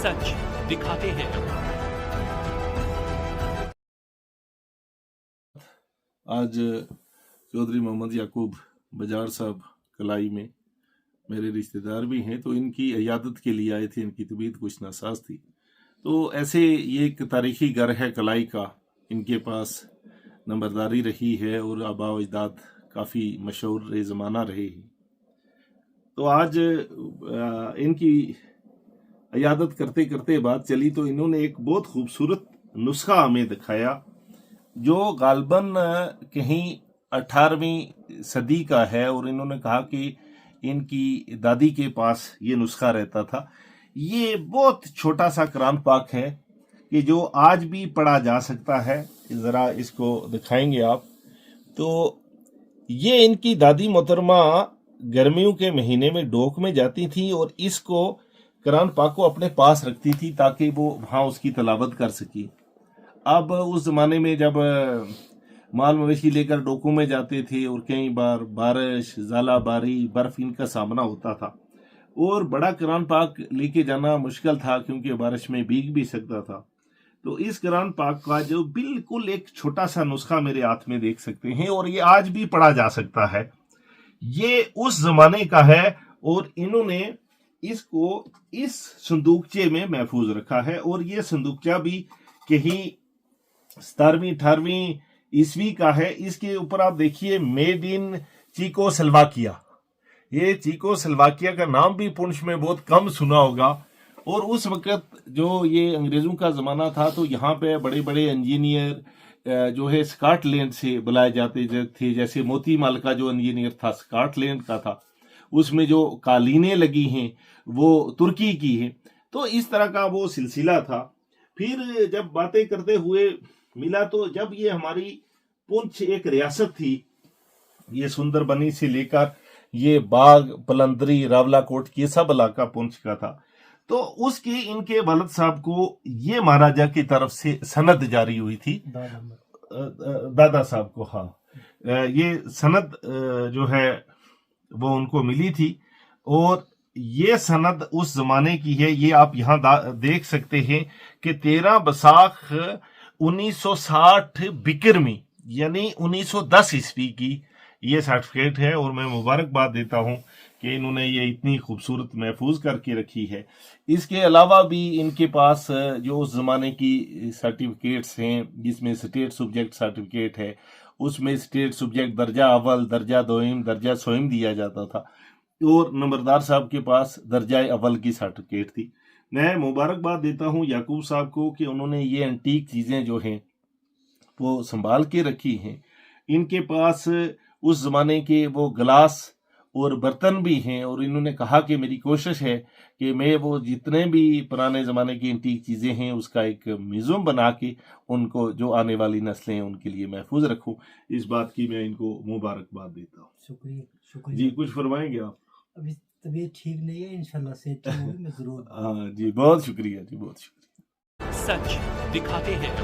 सच दिखाते हैं। आज चौधरी मोहम्मद याकूब बजाड़ साहब कलाई में मेरे रिश्तेदार भी हैं, तो इनकी इयादत के लिए आए थे। इनकी तबीयत कुछ नासाज थी, तो ऐसे ये एक तारीखी घर है कलाई का। इनके पास नंबरदारी रही है और आबा व अजदाद काफ़ी मशहूर ज़माना रहे हैं। तो आज इनकी इयादत करते करते बात चली तो इन्होंने एक बहुत खूबसूरत नुस्खा हमें दिखाया, जो गालबन कहीं 18वीं सदी का है। और इन्होंने कहा कि इनकी दादी के पास ये नुस्खा रहता था। ये बहुत छोटा सा कुरान पाक है कि जो आज भी पढ़ा जा सकता है। ज़रा इसको दिखाएंगे आप। तो ये इनकी दादी मोहतरमा गर्मियों के महीने में डोक में जाती थी और इसको कुरान पाक को अपने पास रखती थी ताकि वो वहाँ उसकी तलावत कर सकी। अब उस ज़माने में जब माल मवेशी लेकर डोकों में जाते थे और कई बार बारिश, ज़ाला बारी, बर्फ़ इनका सामना होता था और बड़ा कुरान पाक लेके जाना मुश्किल था क्योंकि बारिश में भीग भी सकता था। तो इस कुरान पाक का जो बिल्कुल एक छोटा सा नुस्खा मेरे हाथ में देख सकते हैं और ये आज भी पढ़ा जा सकता है। ये उस ज़माने का है और इन्होंने इसको इस संदूकचे में महफूज रखा है। और ये संदूकचा भी कहीं 17वीं 18वीं ईस्वी का है। इसके ऊपर आप देखिए मेड इन चेकोस्लोवाकिया। ये चेकोस्लोवाकिया का नाम भी पुंछ में बहुत कम सुना होगा। और उस वक्त जो ये अंग्रेज़ों का ज़माना था तो यहाँ पे बड़े बड़े इंजीनियर जो है स्कॉटलैंड से बुलाए जाते थे। जैसे मोती माल का जो इंजीनियर था स्कॉटलैंड का था, उसमें जो कालीनें लगी हैं वो तुर्की की हैं। तो इस तरह का वो सिलसिला था। फिर जब बातें करते हुए मिला तो जब ये हमारी पुंछ एक रियासत थी, ये सुंदरबनी से लेकर ये बाग, पलंदरी, रावलाकोट ये सब इलाका पुंछ का था। तो उसके इनके वालिद साहब को ये महाराजा की तरफ से सनद जारी हुई थी, दादा साहब को। हाँ, ये सनद जो है वो उनको मिली थी और ये सनद उस जमाने की है। ये आप यहाँ देख सकते हैं कि 13 बैसाख 1960 बिक्रमी यानी 1910 ईस्वी की ये सर्टिफिकेट है। और मैं मुबारकबाद देता हूँ कि इन्होंने ये इतनी खूबसूरत महफूज करके रखी है। इसके अलावा भी इनके पास जो उस ज़माने की सर्टिफिकेट्स हैं, जिसमें स्टेट सब्जेक्ट सर्टिफिकेट है, उसमें स्टेट सब्जेक्ट दर्जा अव्वल, दर्जा दोयम, दर्जा सोयम दिया जाता था। और नंबरदार साहब के पास दर्जा अव्वल की सर्टिफिकेट थी। मैं मुबारकबाद देता हूँ याकूब साहब को कि उन्होंने ये एंटीक चीज़ें जो हैं वो संभाल के रखी हैं। इनके पास उस ज़माने के वो गिलास और बर्तन भी हैं और इन्होंने कहा कि मेरी कोशिश है कि मैं वो जितने भी पुराने ज़माने की एंटीक चीज़ें हैं उसका एक म्यूज़ियम बना के उनको जो आने वाली नस्लें हैं उनके लिए महफूज रखूं। इस बात की मैं इनको मुबारकबाद देता हूँ। शुक्रिया जी, कुछ फरमाएंगे आप? अभी तबीयत ठीक नहीं है, इंशाल्लाह से ठीक होगी, मैं जरूर। हाँ जी, बहुत शुक्रिया जी, बहुत शुक्रिया। सच दिखाते हैं।